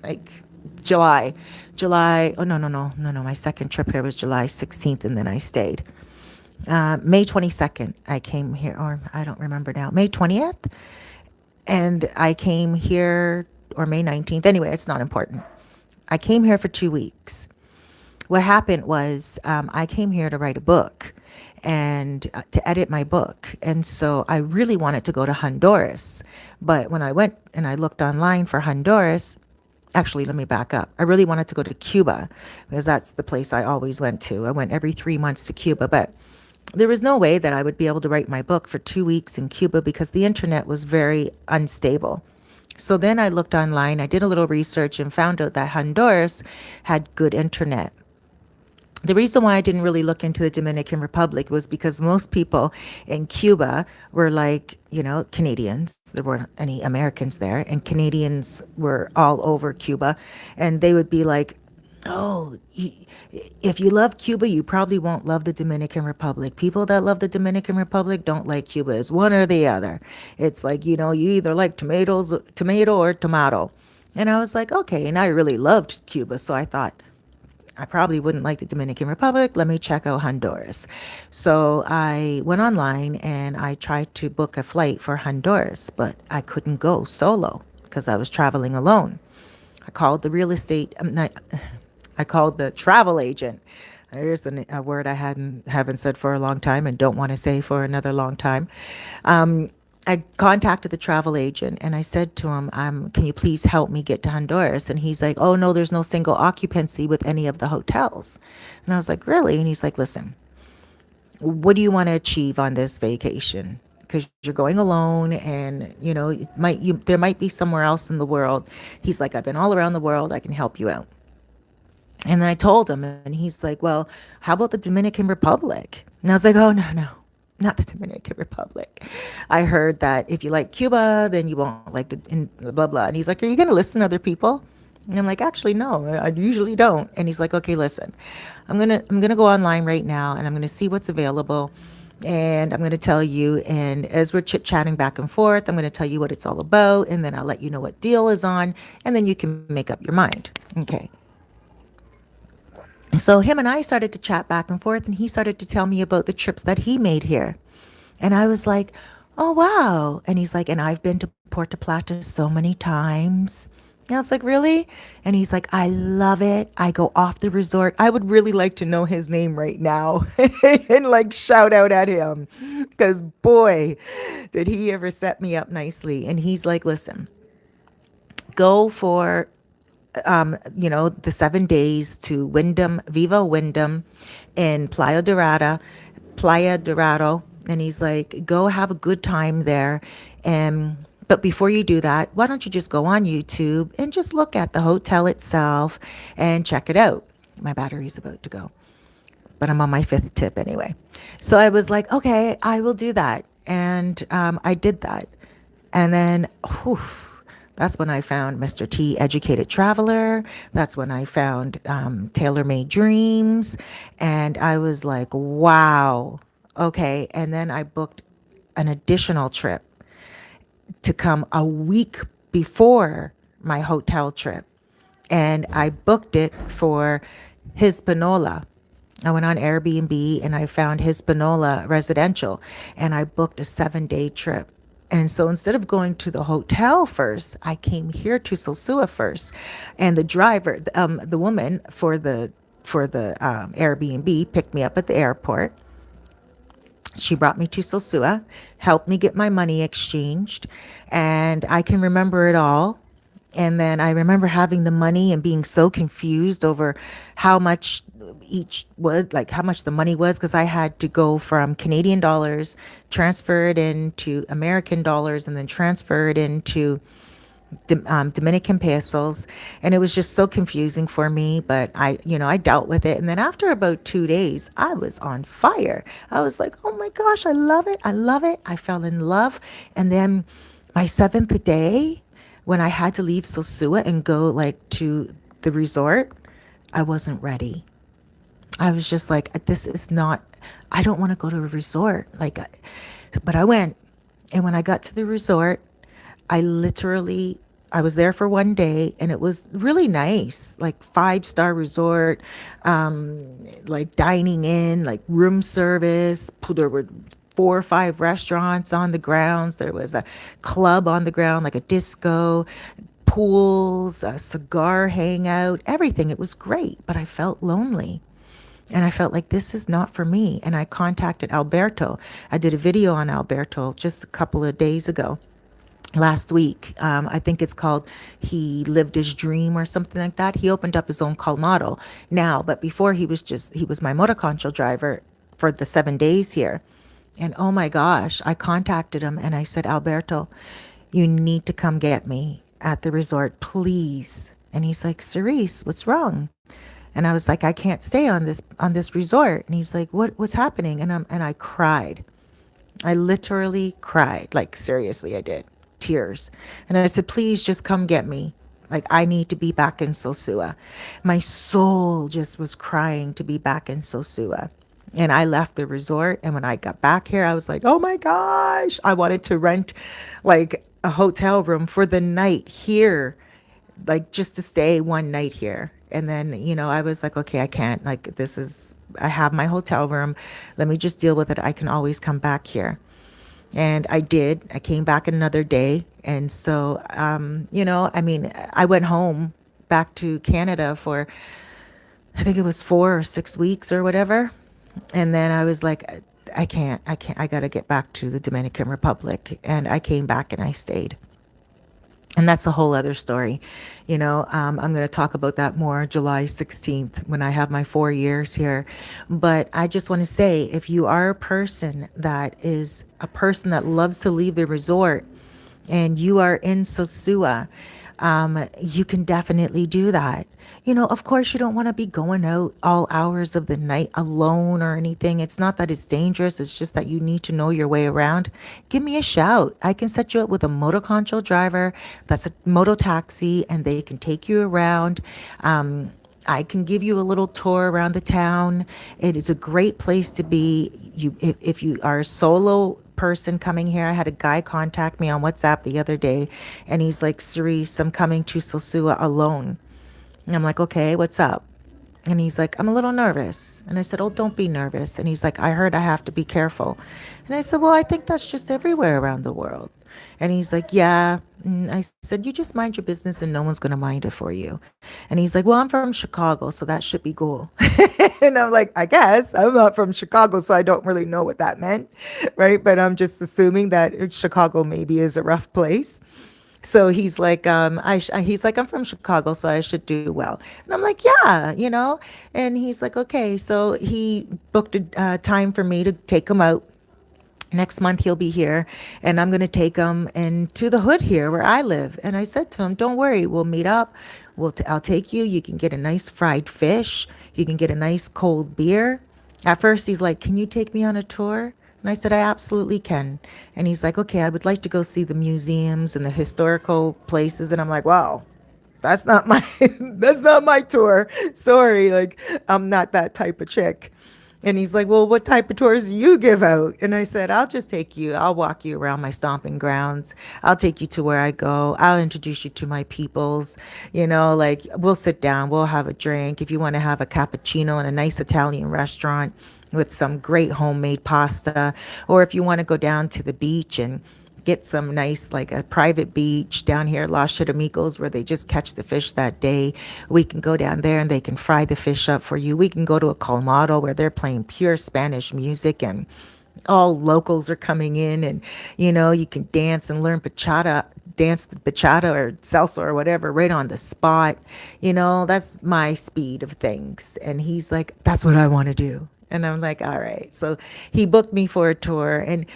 like July, oh, no, my second trip here was July 16th, and then I stayed. May 22nd, I came here, or I don't remember now, May 20th, and I came here, or May 19th. Anyway, it's not important. I came here for 2 weeks. What happened was I came here to write a book and to edit my book. And so I really wanted to go to Honduras. But when I went and I looked online for Honduras, actually, let me back up. I really wanted to go to Cuba because that's the place I always went to. I went every 3 months to Cuba, but there was no way that I would be able to write my book for 2 weeks in Cuba because the internet was very unstable. So then I looked online, I did a little research and found out that Honduras had good internet. The reason why I didn't really look into the Dominican Republic was because most people in Cuba were like, Canadians. There weren't any Americans there, and Canadians were all over Cuba. And they would be like, oh, if you love Cuba, you probably won't love the Dominican Republic. People that love the Dominican Republic don't like Cuba. It's one or the other. It's like, you either like tomato or tomato. And I was like, okay. And I really loved Cuba. So I thought, I probably wouldn't like the Dominican Republic. Let me check out Honduras. So I went online and I tried to book a flight for Honduras, but I couldn't go solo because I was traveling alone. I called the real estate, I called the travel agent. There's a word I haven't said for a long time and don't want to say for another long time. Um, I contacted the travel agent and I said to him, "Can you please help me get to Honduras?" And he's like, "Oh no, there's no single occupancy with any of the hotels." And I was like, "Really?" And he's like, "Listen, what do you want to achieve on this vacation? Because you're going alone, and there might be somewhere else in the world." He's like, "I've been all around the world. I can help you out." And then I told him, and he's like, "Well, how about the Dominican Republic?" And I was like, "Oh, no, no, not the Dominican Republic. I heard that if you like Cuba, then you won't like blah, blah." And he's like, "Are you going to listen to other people?" And I'm like, "Actually, no, I usually don't." And he's like, "Okay, listen, I'm gonna go online right now and I'm gonna see what's available. And I'm going to tell you, and as we're chit chatting back and forth, I'm going to tell you what it's all about, and then I'll let you know what deal is on, and then you can make up your mind." Okay. So him and I started to chat back and forth, and he started to tell me about the trips that he made here. And I was like, "Oh, wow." And he's like, "And I've been to Puerto Plata so many times." And I was like, "Really?" And he's like, "I love it. I go off the resort." I would really like to know his name right now and like shout out at him because boy, did he ever set me up nicely. And he's like, "Listen, go for the 7 days to Wyndham, Viva Wyndham in Playa Dorado. And he's like, go have a good time there. And but before you do that, why don't you just go on YouTube and just look at the hotel itself and check it out?" My battery's about to go, but I'm on my fifth tip anyway. So I was like, "Okay, I will do that." And I did that. And then, whew, that's when I found Mr. T, Educated Traveler. That's when I found Tailor Made Dreams. And I was like, wow. Okay. And then I booked an additional trip to come a week before my hotel trip. And I booked it for Hispaniola. I went on Airbnb and I found Hispaniola Residential, and I booked a 7 day trip. And so instead of going to the hotel first, I came here to Sosua first. And the driver, the woman for the Airbnb picked me up at the airport. She brought me to Sosua, helped me get my money exchanged, and I can remember it all. And then I remember having the money and being so confused over how much each was, like how much the money was, because I had to go from Canadian dollars, transfer it into American dollars, and then transfer it into Dominican pesos. And it was just so confusing for me, but I dealt with it. And then after about 2 days, I was on fire. I was like, "Oh my gosh, I love it. I love it." I fell in love. And then my seventh day, when I had to leave Sosua and go like to the resort, I wasn't ready. I was just like, "This is not, I don't want to go to a resort." But I went. And when I got to the resort, I was there for 1 day and it was really nice, like 5-star resort, like dining in, like room service. There were 4 or 5 restaurants on the grounds. There was a club on the ground, like a disco, pools, a cigar hangout, everything. It was great, but I felt lonely. And I felt like this is not for me. And I contacted Alberto. I did a video on Alberto just a couple of days ago, last week. I think it's called He Lived His Dream or something like that. He opened up his own Colmado now, but before he was my motoconcho driver for the 7 days here. And oh my gosh, I contacted him and I said, "Alberto, you need to come get me at the resort, please." And he's like, "Cerise, what's wrong?" And I was like, "I can't stay on this resort." And he's like, "What's happening?" And I cried. I literally cried. Like seriously, I did. Tears. And I said, "Please just come get me. Like I need to be back in Sosua." My soul just was crying to be back in Sosua. And I left the resort, and when I got back here, I was like, "Oh my gosh." I wanted to rent like a hotel room for the night here, like just to stay one night here. And then, I was like, "Okay, I can't. Like I have my hotel room. Let me just deal with it. I can always come back here." And I did. I came back another day. And so, I went home back to Canada for I think it was 4 or 6 weeks or whatever. And then I was like, I got to get back to the Dominican Republic. And I came back and I stayed. And that's a whole other story. I'm going to talk about that more July 16th when I have my 4 years here. But I just want to say, if you are a person that is a person that loves to leave the resort and you are in Sosua, you can definitely do that. Of course, you don't want to be going out all hours of the night alone or anything. It's not that it's dangerous, it's just that you need to know your way around. Give me a shout. I can set you up with a moto control driver that's a moto taxi, and they can take you around. I can give you a little tour around the town. It is a great place to be. If you are a solo person coming here, I had a guy contact me on WhatsApp the other day, and he's like, Cerise, I'm coming to Sosua alone. And I'm like, okay, what's up? And he's like, I'm a little nervous. And I said, oh, don't be nervous. And he's like, I heard I have to be careful. And I said, well, I think that's just everywhere around the world. And he's like, yeah. And I said, you just mind your business and no one's going to mind it for you. And he's like, well, I'm from Chicago, so that should be cool. And I'm like, I guess I'm not from Chicago, so I don't really know what that meant. Right. But I'm just assuming that Chicago maybe is a rough place. So he's like, he's like, I'm from Chicago, so I should do well. And I'm like, yeah. And he's like, okay. So he booked a time for me to take him out. Next month he'll be here, and I'm going to take him into the hood here where I live. And I said to him, don't worry, we'll meet up. I'll take you. You can get a nice fried fish. You can get a nice cold beer. At first he's like, can you take me on a tour? And I said, I absolutely can. And he's like, okay, I would like to go see the museums and the historical places. And I'm like, wow, that's not my that's not my tour. Sorry, like I'm not that type of chick. And he's like, well, what type of tours do you give out? And I said, I'll walk you around my stomping grounds. I'll take you to where I go. I'll introduce you to my peoples. Like we'll sit down, we'll have a drink. If you want to have a cappuccino in a nice Italian restaurant with some great homemade pasta, or if you want to go down to the beach and get some nice, like a private beach down here, Los Charamicos, where they just catch the fish that day. We can go down there and they can fry the fish up for you. We can go to a colmado where they're playing pure Spanish music and all locals are coming in, and you can dance and learn dance the bachata or salsa or whatever right on the spot. That's my speed of things. And he's like, that's what I want to do. And I'm like, all right. So he booked me for a tour, and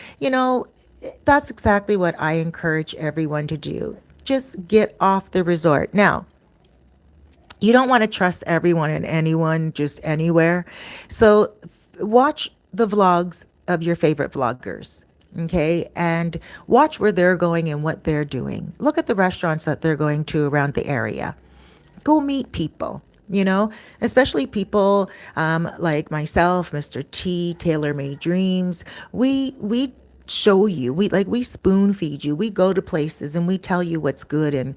that's exactly what I encourage everyone to do. Just get off the resort. Now, you don't want to trust everyone and anyone just anywhere. So watch the vlogs of your favorite vloggers. Okay. And watch where they're going and what they're doing. Look at the restaurants that they're going to around the area. Go meet people. Especially people like myself, Mr. T, Tailor Made Dreams. We show you, we spoon feed you. We go to places and we tell you what's good, and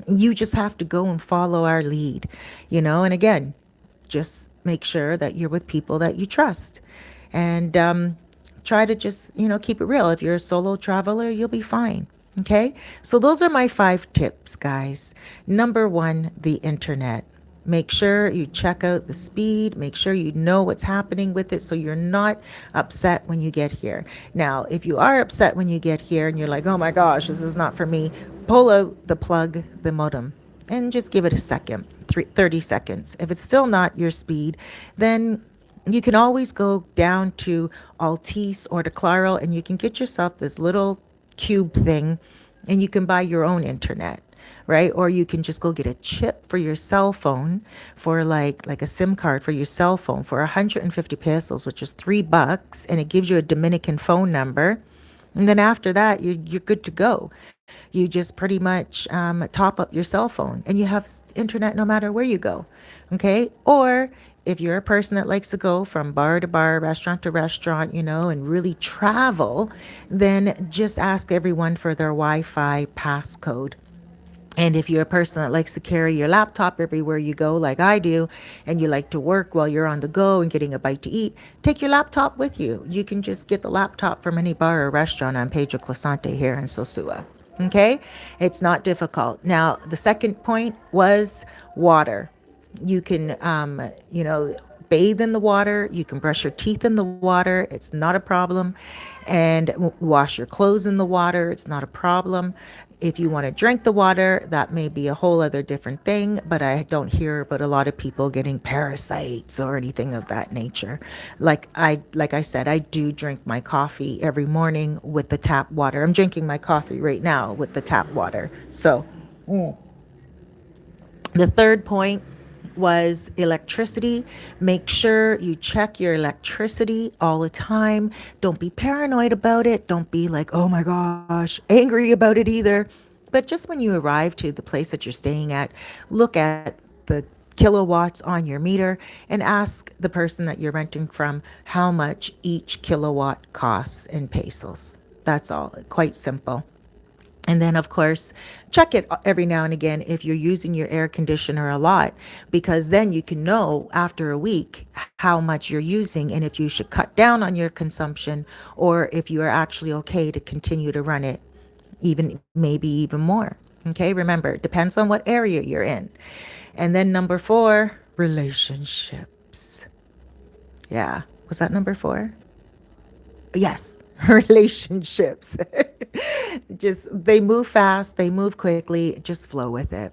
you just have to go and follow our lead. And again, just make sure that you're with people that you trust, and try to just keep it real. If you're a solo traveler, you'll be fine. Okay, so those are my 5 tips, guys. Number 1, the internet. Make sure you check out the speed. Make sure you know what's happening with it so you're not upset when you get here. Now, if you are upset when you get here and you're like, oh my gosh, this is not for me, pull out the plug, the modem, and just give it a second, 30 seconds. If it's still not your speed, then you can always go down to Altice or to Claro, and you can get yourself this little cube thing, and you can buy your own internet. Right? Or you can just go get a chip for your cell phone, for like a SIM card for your cell phone for 150 pesos, which is $3, and it gives you a Dominican phone number. And then after that, you're good to go. You just pretty much top up your cell phone, and you have internet no matter where you go. Okay? Or if you're a person that likes to go from bar to bar, restaurant to restaurant, and really travel, then just ask everyone for their Wi-Fi passcode. And if you're a person that likes to carry your laptop everywhere you go, like I do, and you like to work while you're on the go and getting a bite to eat, take your laptop with you. You can just get the laptop from any bar or restaurant on Pedro Clasante here in Sosua. Okay? It's not difficult. Now, the second point was water. You can, bathe in the water. You can brush your teeth in the water. It's not a problem. And wash your clothes in the water. It's not a problem. If you want to drink the water, that may be a whole other different thing, but I don't hear about a lot of people getting parasites or anything of that nature. Like I said, I do drink my coffee every morning with the tap water. I'm drinking my coffee right now with the tap water. So the third point was electricity. Make sure you check your electricity all the time. Don't be paranoid about it. Don't be like, oh my gosh, angry about it either. But just when you arrive to the place that you're staying at, look at the kilowatts on your meter and ask the person that you're renting from how much each kilowatt costs in pesos. That's all. Quite simple. And then, of course, check it every now and again if you're using your air conditioner a lot, because then you can know after a week how much you're using and if you should cut down on your consumption or if you are actually okay to continue to run it even maybe even more. Okay, remember, it depends on what area you're in. And then number 4, relationships. Yeah, was that number 4? Yes, relationships. Just they move fast, they move quickly, just flow with it.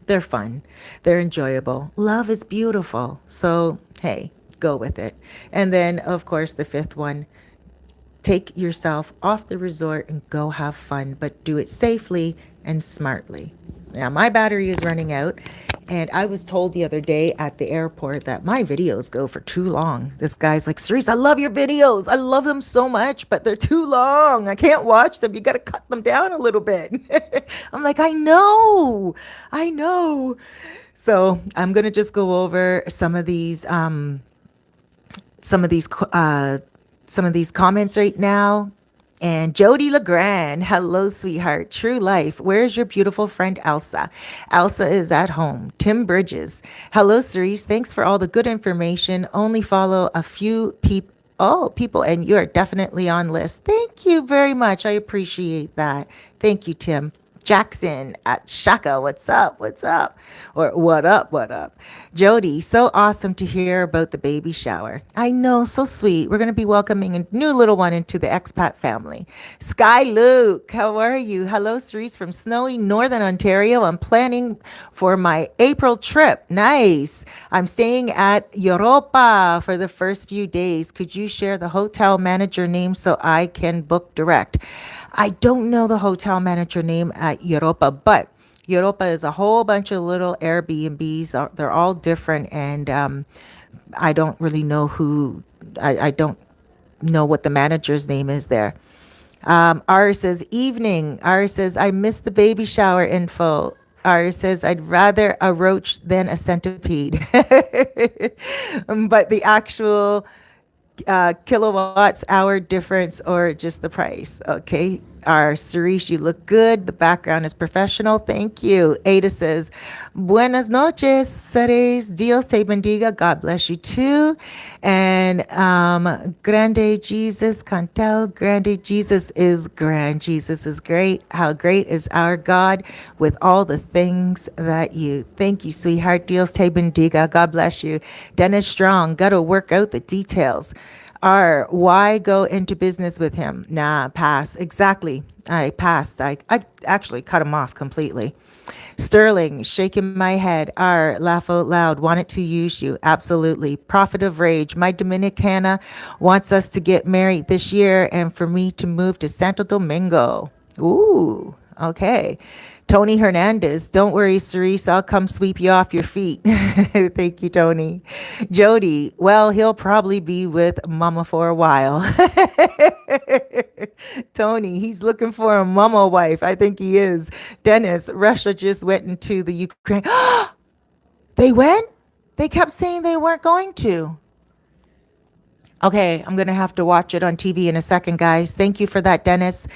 They're fun, they're enjoyable. Love is beautiful. So, hey, go with it. And then, of course, the 5th one, take yourself off the resort and go have fun, but do it safely and smartly. Now, my battery is running out, and I was told the other day at the airport that my videos go for too long. This guy's like, Cerise, I love your videos. I love them so much, but they're too long. I can't watch them. You got to cut them down a little bit. I'm like, I know. So I'm going to just go over some of these some of these comments right now. And Jody Legrand, hello, sweetheart. True life. Where's your beautiful friend Elsa? Elsa is at home. Tim Bridges, hello, Cerise. Thanks for all the good information. Only follow a few people, and you're definitely on list. Thank you very much. I appreciate that. Thank you, Tim. Jackson at Shaka, what's up? What's up? Or what up? What up? Jody, so awesome to hear about the baby shower. I know, so sweet. We're going to be welcoming a new little one into the expat family. Sky Luke, how are you? Hello, Cerise from snowy Northern Ontario. I'm planning for my April trip. Nice. I'm staying at Europa for the first few days. Could you share the hotel manager name so I can book direct? I don't know the hotel manager name at Europa, but Europa is a whole bunch of little Airbnbs. They're all different, and I don't really know I don't know what the manager's name is there. Ari says, evening. Ari says, I missed the baby shower info. Ari says, I'd rather a roach than a centipede. But the actual kilowatts hour difference or just the price. Okay. Our Cerise, you look good. The background is professional. Thank you. Ada says, Buenas noches, Cerise. Dios te bendiga. God bless you too. And Grande Jesus, Cantel, Grande Jesus is grand. Jesus is great. How great is our God with all the things that you. Thank you, sweetheart. Dios te bendiga. God bless you. Dennis Strong, got to work out the details. Why go into business with him? Nah, pass. Exactly. I passed. I actually cut him off completely. Sterling, shaking my head. Laugh out loud. Wanted to use you. Absolutely. Prophet of rage. My Dominicana wants us to get married this year and for me to move to Santo Domingo. Ooh, okay. Tony Hernandez, don't worry, Cerise, I'll come sweep you off your feet. Thank you, Tony. Jody, well, he'll probably be with Mama for a while. Tony, he's looking for a mama wife. I think he is. Dennis, Russia just went into the Ukraine. They went? They kept saying they weren't going to. Okay, I'm going to have to watch it on TV in a second, guys. Thank you for that, Dennis.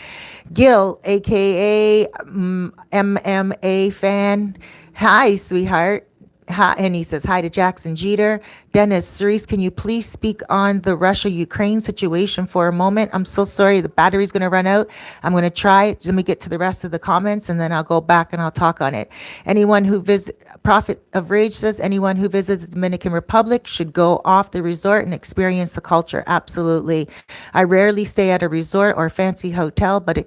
Gil, a.k.a. MMA fan. Hi, sweetheart. Hi, and he says, hi to Jackson Jeter. Dennis, Cerise, can you please speak on the Russia-Ukraine situation for a moment? I'm so sorry. The battery's going to run out. I'm going to try. Let me get to the rest of the comments, and then I'll go back and I'll talk on it. Anyone who visits, Prophet of Rage says, anyone who visits the Dominican Republic should go off the resort and experience the culture. Absolutely. I rarely stay at a resort or fancy hotel, but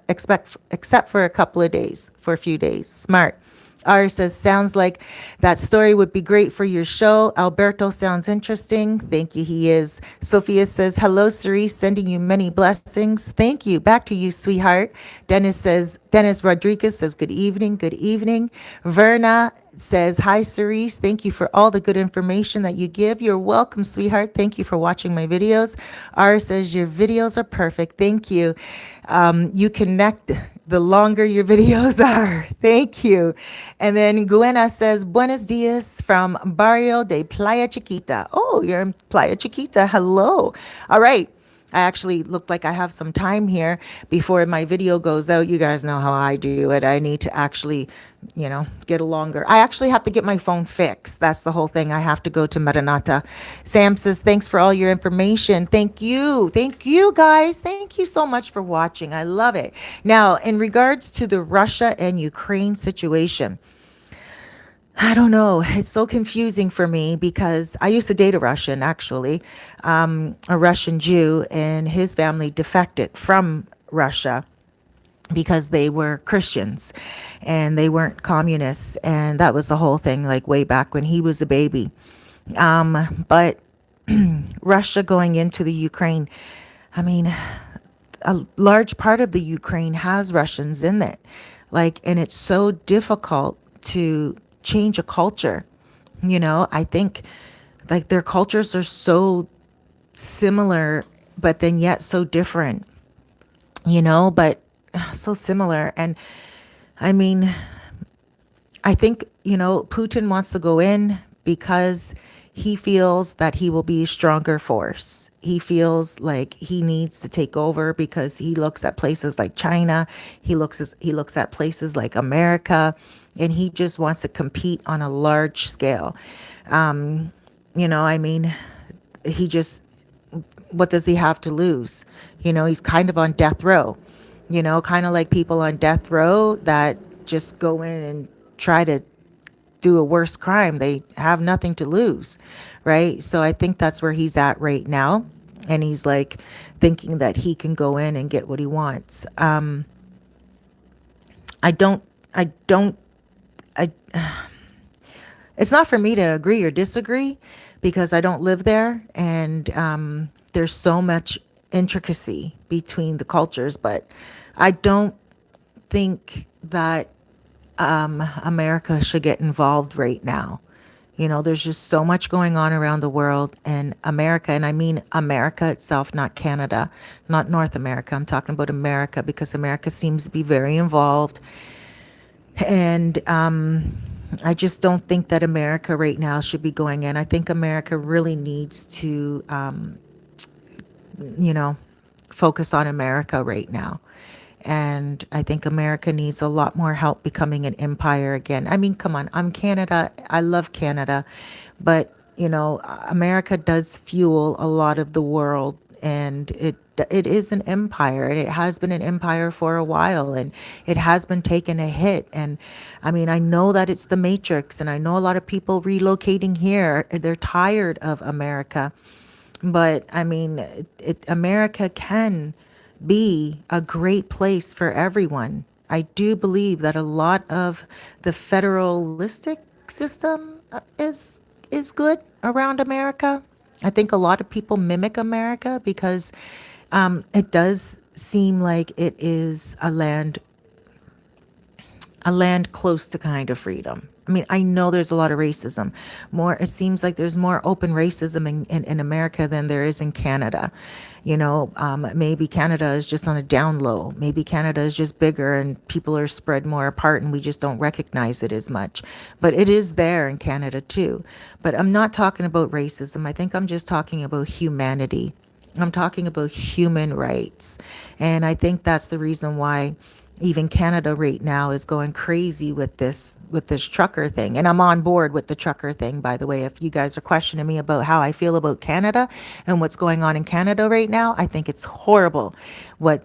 except for a couple of days, for a few days. Smart. R says, sounds like that story would be great for your show. Alberto sounds interesting. Thank you, he is. Sophia says, hello, Cerise, sending you many blessings. Thank you. Back to you, sweetheart. Dennis Rodriguez says, good evening, good evening. Verna says, hi, Cerise. Thank you for all the good information that you give. You're welcome, sweetheart. Thank you for watching my videos. R says, your videos are perfect. Thank you. You connect the longer your videos are. Thank you. And then Guena says, buenos dias from Barrio de Playa Chiquita. Oh, you're in Playa Chiquita. Hello. All right. I actually look like I have some time here before my video goes out. You guys know how I do it. I need to actually, get a longer. I actually have to get my phone fixed. That's the whole thing. I have to go to Maranata. Sam says, thanks for all your information. Thank you. Thank you, guys. Thank you so much for watching. I love it. Now, in regards to the Russia and Ukraine situation, I don't know. It's so confusing for me because I used to date a Russian, actually, a Russian Jew, and his family defected from Russia because they were Christians and they weren't communists. And that was the whole thing, like way back when he was a baby. But Russia going into the Ukraine, I mean, a large part of the Ukraine has Russians in it. And it's so difficult to change a culture. I think their cultures are so similar, but then yet so different, but so similar. And I mean, I think, Putin wants to go in because he feels that he will be a stronger force. He feels like he needs to take over because he looks at places like China. He looks at places like America, and he just wants to compete on a large scale. I mean, he just, what does he have to lose? He's kind of on death row, kind of like people on death row that just go in and try to do a worse crime. They have nothing to lose, right? So I think that's where he's at right now. And he's thinking that he can go in and get what he wants. I don't, I, it's not for me to agree or disagree because I don't live there. And there's so much intricacy between the cultures, but I don't think that America should get involved right now. There's just so much going on around the world, and America, and I mean America itself, not Canada, not North America. I'm talking about America because America seems to be very involved. And I just don't think that America right now should be going in. I think America really needs to, focus on America right now. And I think America needs a lot more help becoming an empire again. I mean, come on, I'm Canada. I love Canada. But, America does fuel a lot of the world. And it is an empire. And it has been an empire for a while. And it has been taking a hit. And I mean, I know that it's the Matrix. And I know a lot of people relocating here. They're tired of America. But I mean, America can be a great place for everyone. I do believe that a lot of the federalistic system is good around America. I think a lot of people mimic America because it does seem like it is a land close to kind of freedom. I mean, I know there's a lot of racism. It seems like there's more open racism in America than there is in Canada. Maybe Canada is just on a down low. Maybe Canada is just bigger and people are spread more apart and we just don't recognize it as much. But it is there in Canada too. But I'm not talking about racism. I think I'm just talking about humanity. I'm talking about human rights. And I think that's the reason why Even Canada right now is going crazy with this trucker thing. And I'm on board with the trucker thing, by the way. If you guys are questioning me about how I feel about Canada and what's going on in Canada right now, I think it's horrible what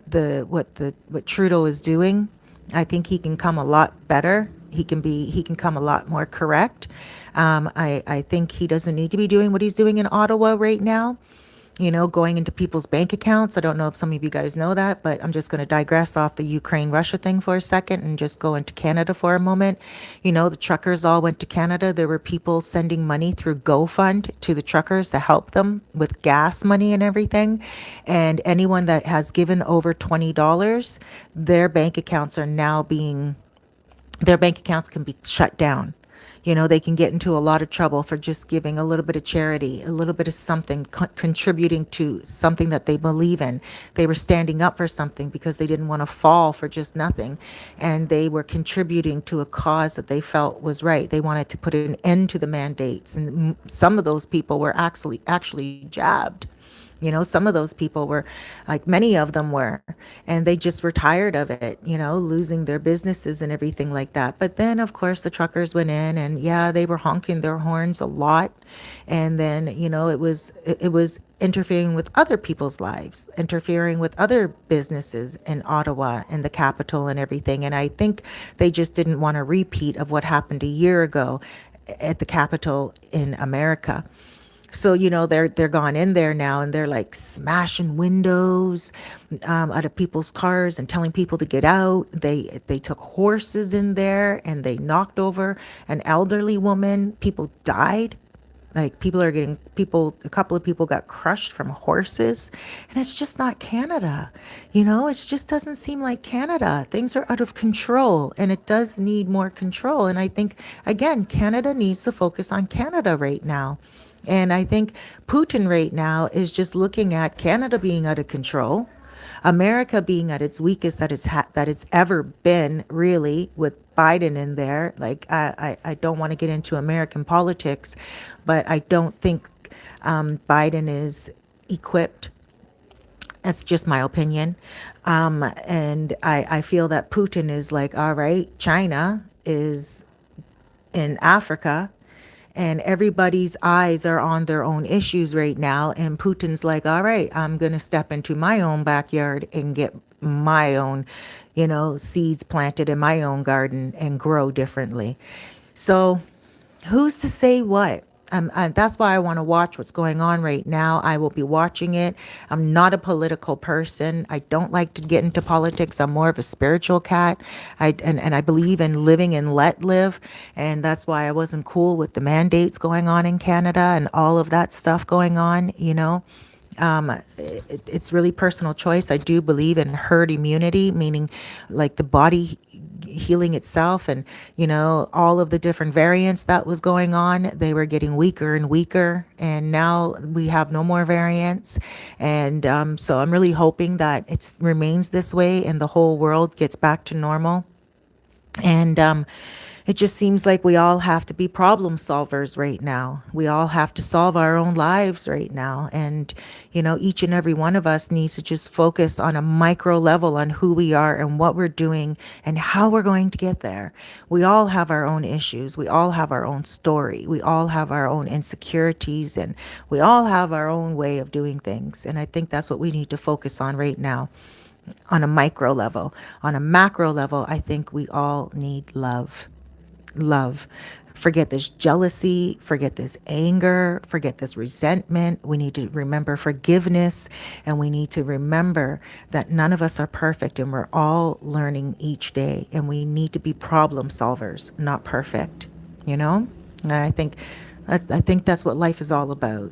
Trudeau is doing. I think he can come a lot better. He can come a lot more correct. I think he doesn't need to be doing what he's doing in Ottawa right now, going into people's bank accounts. I don't know if some of you guys know that, but I'm just going to digress off the Ukraine Russia thing for a second and just go into Canada for a moment. The truckers all went to Canada. There were people sending money through GoFund to the truckers to help them with gas money and everything. And anyone that has given over $20, their bank accounts can be shut down. They can get into a lot of trouble for just giving a little bit of charity, a little bit of something, contributing to something that they believe in. They were standing up for something because they didn't want to fall for just nothing. And they were contributing to a cause that they felt was right. They wanted to put an end to the mandates. And some of those people were actually jabbed. Some of those people were, like many of them were, and they just were tired of it, losing their businesses and everything like that. But then, of course, the truckers went in and yeah, they were honking their horns a lot. And then, it was interfering with other people's lives, interfering with other businesses in Ottawa and the capital and everything. And I think they just didn't want a repeat of what happened a year ago at the capital in America. So they're gone in there now, and they're like smashing windows out of people's cars and telling people to get out. They took horses in there and they knocked over an elderly woman. People died. Like a couple of people got crushed from horses, and it's just not Canada. It just doesn't seem like Canada. Things are out of control, and it does need more control. And I think, again, Canada needs to focus on Canada right now. And I think Putin right now is just looking at Canada being out of control, America being at its weakest that it's ever been, really, with Biden in there. Like I don't want to get into American politics, but I don't think Biden is equipped. That's just my opinion. And I feel that Putin is like, all right, China is in Africa, and everybody's eyes are on their own issues right now. And Putin's like, all right, I'm going to step into my own backyard and get my own, seeds planted in my own garden and grow differently. So who's to say what? That's why I want to watch what's going on right now. I will be watching it. I'm not a political person. I don't like to get into politics. I'm more of a spiritual cat. And I believe in living and let live. And that's why I wasn't cool with the mandates going on in Canada and all of that stuff going on. It's really personal choice. I do believe in herd immunity, meaning like the body healing itself, and all of the different variants that was going on, they were getting weaker and weaker, and now we have no more variants. And so I'm really hoping that it remains this way and the whole world gets back to normal. And it just seems like we all have to be problem solvers right now. We all have to solve our own lives right now. And, each and every one of us needs to just focus on a micro level on who we are and what we're doing and how we're going to get there. We all have our own issues. We all have our own story. We all have our own insecurities, and we all have our own way of doing things. And I think that's what we need to focus on right now on a micro level. On a macro level, I think we all need love. Love. Forget this jealousy, forget this anger, forget this resentment. We need to remember forgiveness, and we need to remember that none of us are perfect, and we're all learning each day, and we need to be problem solvers, not perfect. And I think that's what life is all about.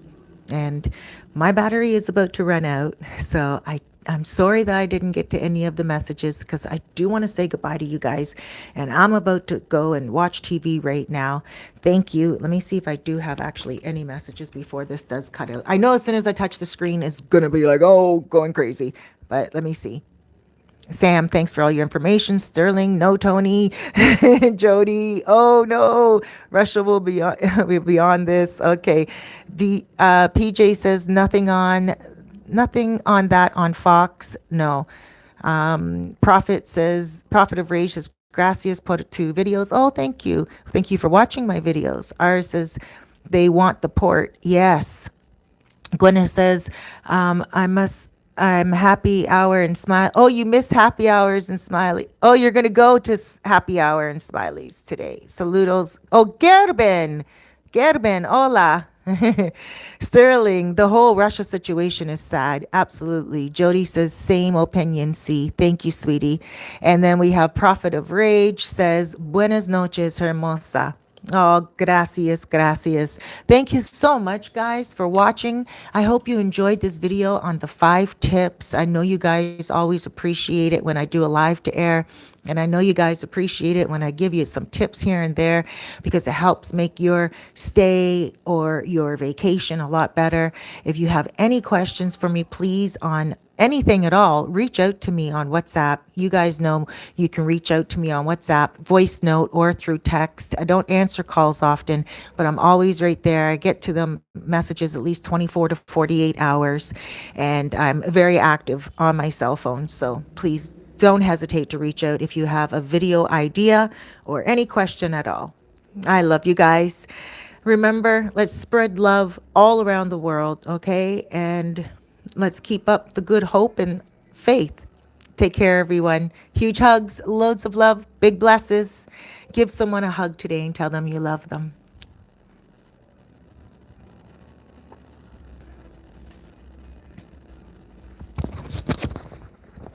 And my battery is about to run out, so I'm sorry that I didn't get to any of the messages, because I do want to say goodbye to you guys. And I'm about to go and watch TV right now. Thank you. Let me see if I do have actually any messages before this does cut out. I know as soon as I touch the screen, it's going to be like, oh, going crazy. But let me see. Sam, thanks for all your information. Sterling, no. Tony, Jody, oh no, Russia will be on, will be on this. Okay, PJ says nothing on that on Fox. No, Prophet of Rage says, gracias por tu videos. Oh, thank you. Thank you for watching my videos. Ours says, they want the port. Yes. Gwyneth says, I'm happy hour and smile. Oh, you missed happy hours and smiley. Oh, you're going to go to happy hour and smileys today. Saludos. Oh, Gerben, hola. Sterling, the whole Russia situation is sad. Absolutely. Jody says, same opinion, C. Thank you, sweetie. And then we have Prophet of Rage says, buenas noches, hermosa. Oh, gracias, gracias. Thank you so much, guys, for watching. I hope you enjoyed this video on the 5 tips. I know you guys always appreciate it when I do a live to air. And I know you guys appreciate it when I give you some tips here and there because it helps make your stay or your vacation a lot better. If you have any questions for me, please, on anything at all, reach out to me on WhatsApp. You guys know you can reach out to me on WhatsApp, voice note, or through text. I don't answer calls often, but I'm always right there. I get to the messages at least 24 to 48 hours, and I'm very active on my cell phone. So please don't hesitate to reach out if you have a video idea or any question at all. I love you guys. Remember, let's spread love all around the world, okay? And let's keep up the good hope and faith. Take care, everyone. Huge hugs, loads of love, big blesses. Give someone a hug today and tell them you love them.